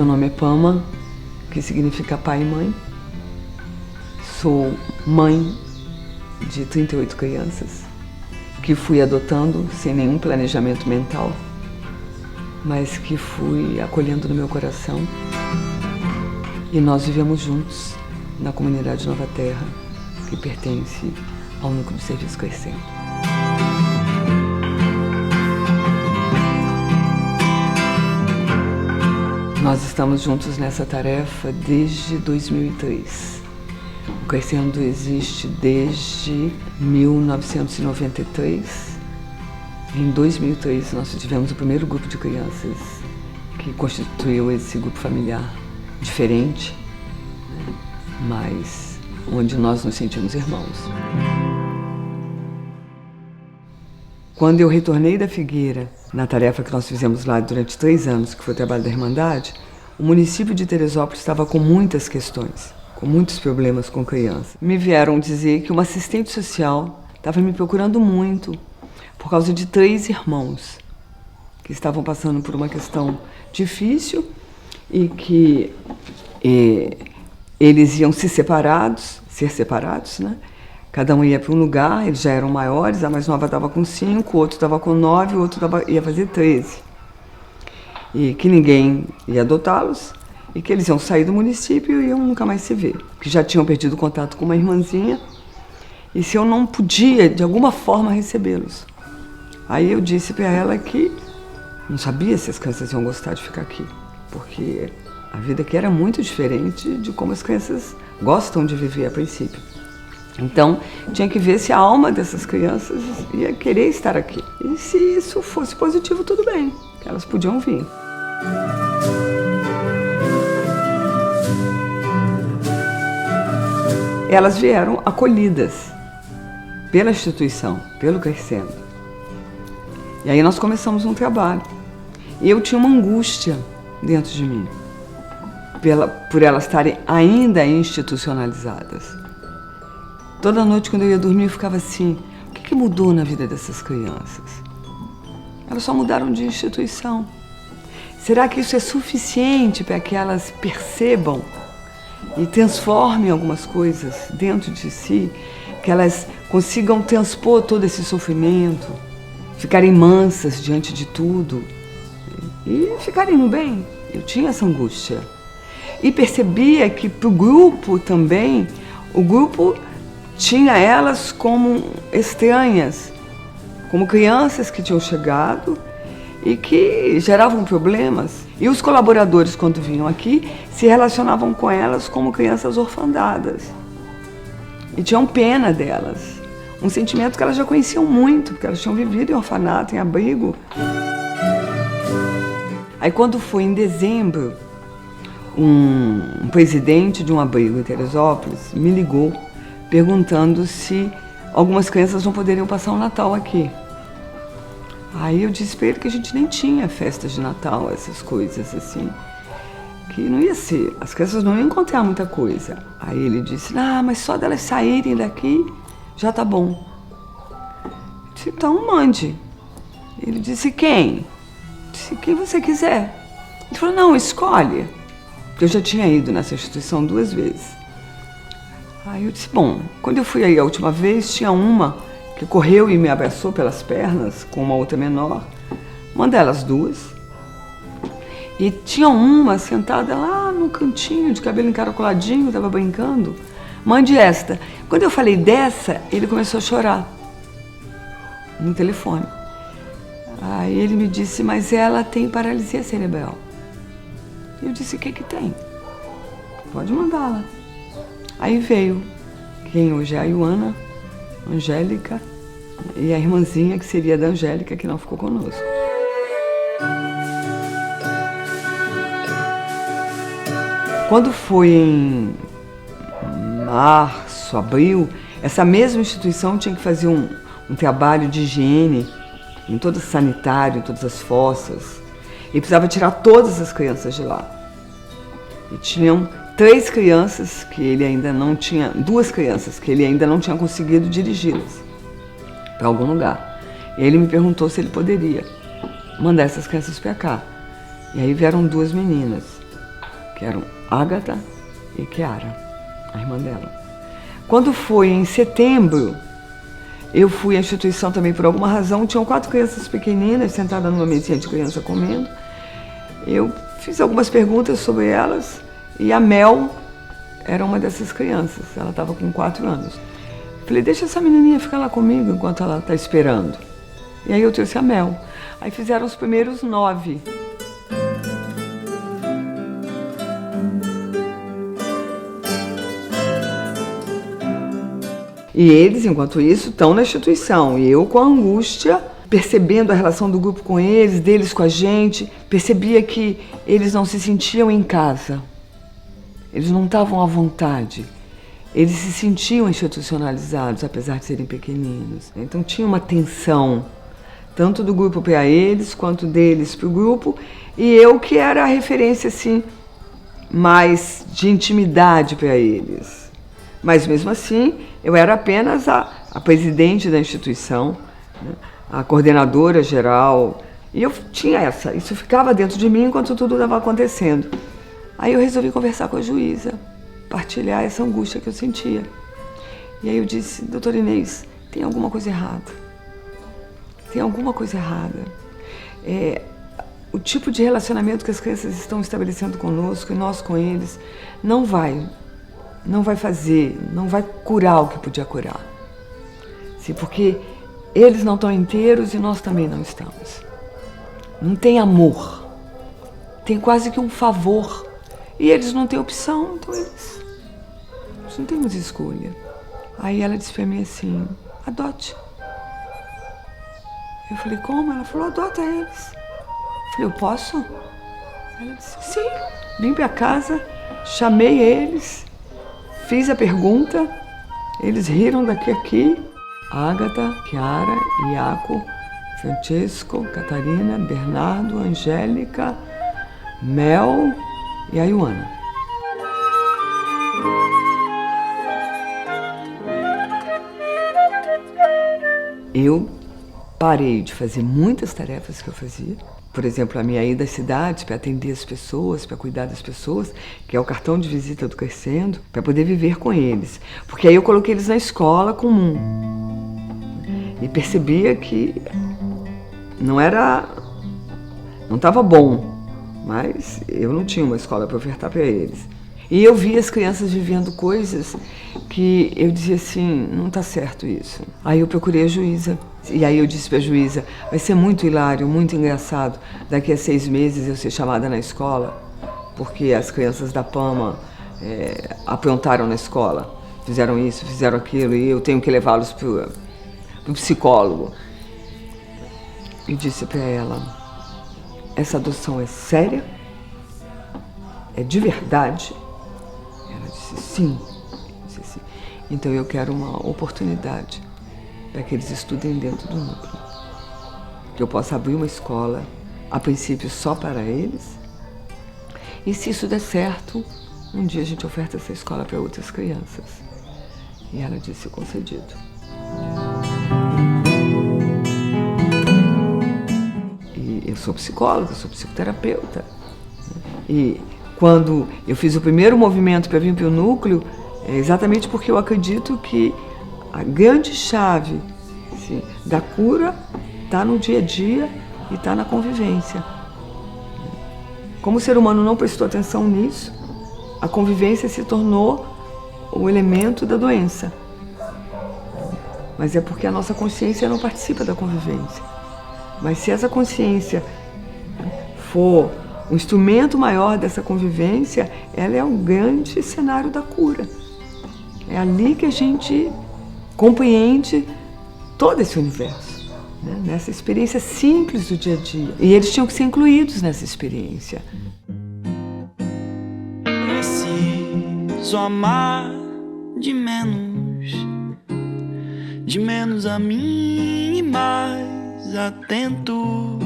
Meu nome é Pama, que significa pai e mãe. Sou mãe de 38 crianças, que fui adotando sem nenhum planejamento mental, mas que fui acolhendo no meu coração. E nós vivemos juntos na comunidade Nova Terra, que pertence ao Núcleo de Serviço Crescendo. Nós estamos juntos nessa tarefa desde 2003. O Crescendo existe desde 1993. Em 2003, nós tivemos o primeiro grupo de crianças que constituiu esse grupo familiar diferente, né? Mas onde nós nos sentimos irmãos. Quando eu retornei da Figueira, na tarefa que nós fizemos lá durante 3 anos, que foi o trabalho da Irmandade, o município de Teresópolis estava com muitas questões, com muitos problemas com crianças. Me vieram dizer que uma assistente social estava me procurando muito por causa de 3 irmãos que estavam passando por uma questão difícil e que eles iam ser separados, né? Cada um ia para um lugar, eles já eram maiores, a mais nova estava com 5, o outro estava com 9, o outro ia fazer 13. E que ninguém ia adotá-los, e que eles iam sair do município e iam nunca mais se ver. Que já tinham perdido contato com uma irmãzinha, e se eu não podia, de alguma forma, recebê-los. Aí eu disse para ela que não sabia se as crianças iam gostar de ficar aqui, porque a vida aqui era muito diferente de como as crianças gostam de viver a princípio. Então, tinha que ver se a alma dessas crianças ia querer estar aqui. E se isso fosse positivo, tudo bem, elas podiam vir. Elas vieram acolhidas pela instituição, pelo Crescendo. E aí nós começamos um trabalho. E eu tinha uma angústia dentro de mim, por elas estarem ainda institucionalizadas. Toda noite, quando eu ia dormir, eu ficava assim, o que mudou na vida dessas crianças? Elas só mudaram de instituição. Será que isso é suficiente para que elas percebam e transformem algumas coisas dentro de si, que elas consigam transpor todo esse sofrimento, ficarem mansas diante de tudo e ficarem no bem? Eu tinha essa angústia. E percebia que para o grupo também, o grupo tinha elas como estranhas, como crianças que tinham chegado e que geravam problemas. E os colaboradores, quando vinham aqui, se relacionavam com elas como crianças orfandadas. E tinham pena delas. Um sentimento que elas já conheciam muito, porque elas tinham vivido em orfanato, em abrigo. Aí quando foi em dezembro, um presidente de um abrigo em Teresópolis me ligou perguntando se algumas crianças não poderiam passar o Natal aqui. Aí eu disse para ele que a gente nem tinha festas de Natal, essas coisas assim, que não ia ser, as crianças não iam encontrar muita coisa. Aí ele disse, mas só delas saírem daqui já tá bom. Eu disse, então mande. Ele disse, quem? Eu disse, quem você quiser. Ele falou, não, escolhe. Porque eu já tinha ido nessa instituição 2 vezes. Aí eu disse, bom, quando eu fui aí a última vez, tinha uma que correu e me abraçou pelas pernas, com uma outra menor, uma delas 2. E tinha uma sentada lá no cantinho, de cabelo encaracoladinho, estava brincando. Mande esta. Quando eu falei dessa, ele começou a chorar, no telefone. Aí ele me disse, mas ela tem paralisia cerebral. Eu disse, o que tem? Pode mandá-la. Aí veio quem hoje é a Ioana, Angélica, e a irmãzinha que seria da Angélica, que não ficou conosco. Quando foi em março, abril, essa mesma instituição tinha que fazer um trabalho de higiene em todo sanitário, em todas as fossas, e precisava tirar todas as crianças de lá. E tinham 3 crianças que ele ainda não tinha, 2 crianças que ele ainda não tinha conseguido dirigi-las para algum lugar. E ele me perguntou se ele poderia mandar essas crianças para cá. E aí vieram 2 meninas. que eram Ágata e Chiara, a irmã dela. Quando foi em setembro, eu fui à instituição também por alguma razão, tinham 4 crianças pequeninas sentadas numa mesinha de criança comendo. Eu fiz algumas perguntas sobre elas e a Mel era uma dessas crianças, ela estava com 4 anos. Falei, deixa essa menininha ficar lá comigo enquanto ela está esperando. E aí eu trouxe a Mel. Aí fizeram os primeiros 9. E eles, enquanto isso, estão na instituição. E eu, com a angústia, percebendo a relação do grupo com eles, deles com a gente, percebia que eles não se sentiam em casa. Eles não estavam à vontade. Eles se sentiam institucionalizados, apesar de serem pequeninos. Então tinha uma tensão, tanto do grupo para eles, quanto deles para o grupo. E eu que era a referência, assim, mais de intimidade para eles. Mas mesmo assim, eu era apenas a presidente da instituição, né, a coordenadora geral, e eu tinha isso ficava dentro de mim enquanto tudo estava acontecendo. Aí eu resolvi conversar com a juíza, partilhar essa angústia que eu sentia. E aí eu disse, doutora Inês, tem alguma coisa errada. Tem alguma coisa errada. O tipo de relacionamento que as crianças estão estabelecendo conosco e nós com eles não vai fazer, não vai curar o que podia curar. Sim, porque eles não estão inteiros e nós também não estamos. Não tem amor. Tem quase que um favor. E eles não têm opção, então eles não têm mais escolha. Aí ela disse para mim assim, adote. Eu falei, como? Ela falou, adota eles. Eu falei, eu posso? Ela disse, sim. Vim para casa, chamei eles, fiz a pergunta, eles riram daqui a aqui. Ágata, Chiara, Iaco, Francesco, Catarina, Bernardo, Angélica, Mel e a Ioana. Eu parei de fazer muitas tarefas que eu fazia. Por exemplo, a minha ida às cidades para atender as pessoas, para cuidar das pessoas, que é o cartão de visita do Crescendo, para poder viver com eles. Porque aí eu coloquei eles na escola comum. E percebia que não estava bom, mas eu não tinha uma escola para ofertar para eles. E eu via as crianças vivendo coisas que eu dizia assim, não está certo isso. Aí eu procurei a juíza. E aí eu disse para a juíza, vai ser muito hilário, muito engraçado, daqui a 6 meses eu ser chamada na escola, porque as crianças da PAMA aprontaram na escola, fizeram isso, fizeram aquilo, e eu tenho que levá-los para o psicólogo. E disse para ela, essa adoção é séria? É de verdade? Ela disse, sim. Eu disse, sim. Então eu quero uma oportunidade para que eles estudem dentro do núcleo. Que eu possa abrir uma escola, a princípio só para eles. E se isso der certo, um dia a gente oferta essa escola para outras crianças. E ela disse, concedido. E eu sou psicóloga, sou psicoterapeuta. E quando eu fiz o primeiro movimento para vir para o núcleo, é exatamente porque eu acredito que a grande chave, assim, da cura está no dia a dia e está na convivência. Como o ser humano não prestou atenção nisso, a convivência se tornou o elemento da doença. Mas é porque a nossa consciência não participa da convivência. Mas se essa consciência for um instrumento maior dessa convivência, ela é um grande cenário da cura. É ali que a gente compreende todo esse universo, né? Nessa experiência simples do dia a dia. E eles tinham que ser incluídos nessa experiência. Preciso amar de menos a mim e mais atento.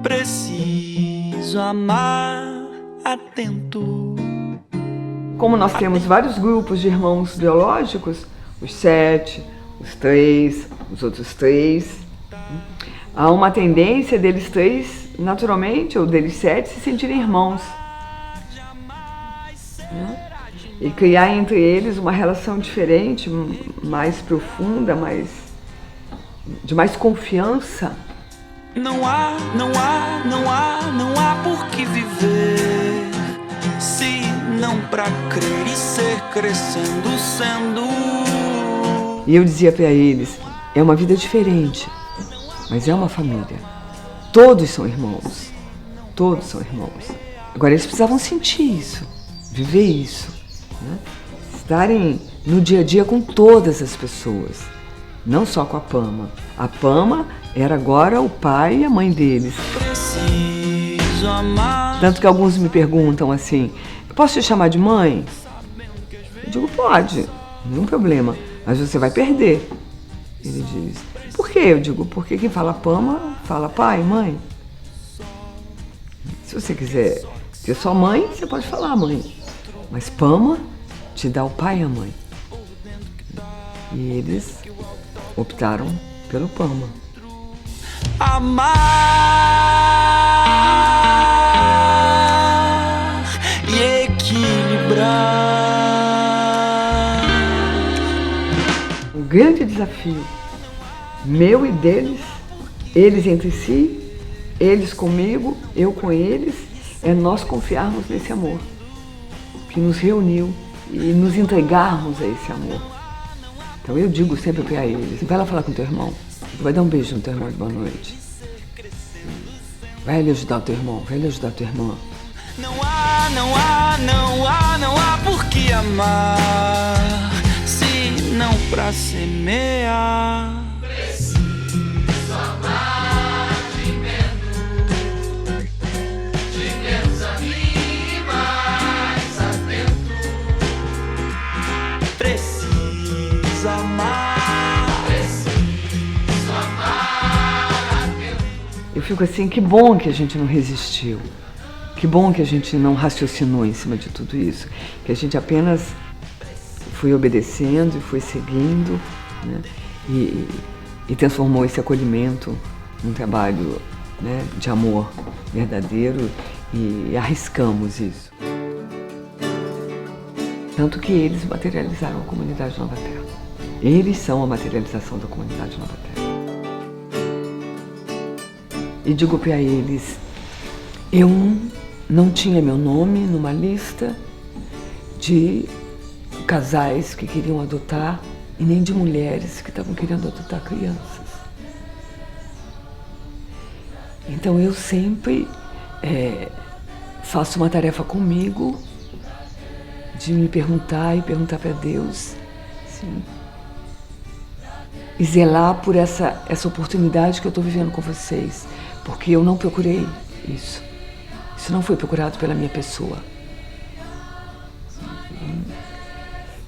Preciso amar atento. Como nós temos vários grupos de irmãos biológicos, os 7, os 3, os outros 3, há uma tendência deles 3, naturalmente, ou deles 7, se sentirem irmãos. né? E criar entre eles uma relação diferente, mais profunda, de mais confiança. Não há por que viver, se não pra crer e ser crescendo, sendo. E eu dizia para eles, é uma vida diferente, mas é uma família. Todos são irmãos, todos são irmãos. Agora eles precisavam sentir isso, viver isso, né? Estarem no dia a dia com todas as pessoas, não só com a Pama. A Pama era agora o pai e a mãe deles. Preciso amar. Tanto que alguns me perguntam assim, eu posso te chamar de mãe? Eu digo, pode, nenhum problema, mas você vai perder. Ele diz, por quê? Eu digo, porque quem fala Pama, fala pai, mãe. Se você quiser ter sua mãe, você pode falar mãe. Mas Pama te dá o pai e a mãe. E eles optaram pelo Pama. Amar e equilibrar. O grande desafio meu e deles, eles entre si, eles comigo, eu com eles, é nós confiarmos nesse amor que nos reuniu e nos entregarmos a esse amor. Então eu digo sempre para eles, vai lá falar com teu irmão, vai dar um beijo no teu irmão de boa noite. Vai ali ajudar o teu irmão, vai ali ajudar a tua irmã. Não há por que amar, se não pra semear. Preciso amar de menos a mim e mais atento. Preciso amar atento. Eu fico assim, que bom que a gente não resistiu. Que bom que a gente não raciocinou em cima de tudo isso, que a gente apenas foi obedecendo e foi seguindo, né? E transformou esse acolhimento num trabalho, né, de amor verdadeiro e arriscamos isso. Tanto que eles materializaram a comunidade Nova Terra. Eles são a materialização da comunidade Nova Terra. E digo para eles, eu não tinha meu nome numa lista de casais que queriam adotar e nem de mulheres que estavam querendo adotar crianças. Então eu sempre faço uma tarefa comigo de me perguntar e perguntar para Deus, sim, e zelar por essa oportunidade que eu estou vivendo com vocês, porque eu não procurei isso. Isso não foi procurado pela minha pessoa.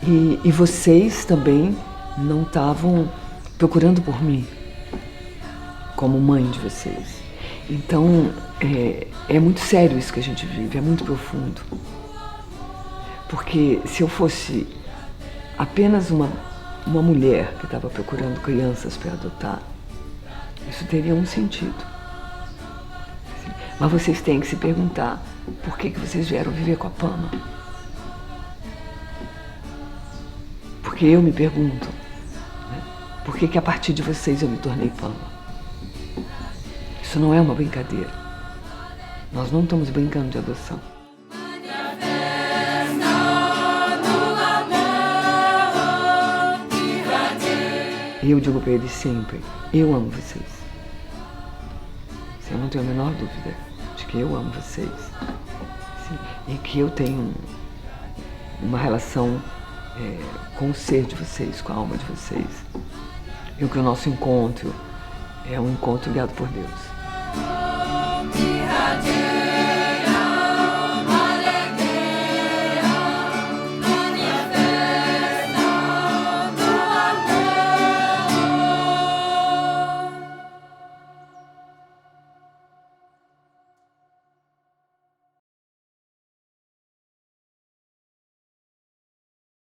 E vocês também não estavam procurando por mim, como mãe de vocês. Então, é muito sério isso que a gente vive, é muito profundo. Porque se eu fosse apenas uma mulher que estava procurando crianças para adotar, isso teria um sentido. Mas vocês têm que se perguntar por que vocês vieram viver com a Pama. Porque eu me pergunto, né? Por que a partir de vocês eu me tornei Pama? Isso não é uma brincadeira. Nós não estamos brincando de adoção. E eu digo para eles sempre, eu amo vocês. Eu não tenho a menor dúvida de que eu amo vocês. Sim, e que eu tenho uma relação com o ser de vocês, com a alma de vocês. E que o nosso encontro é um encontro guiado por Deus.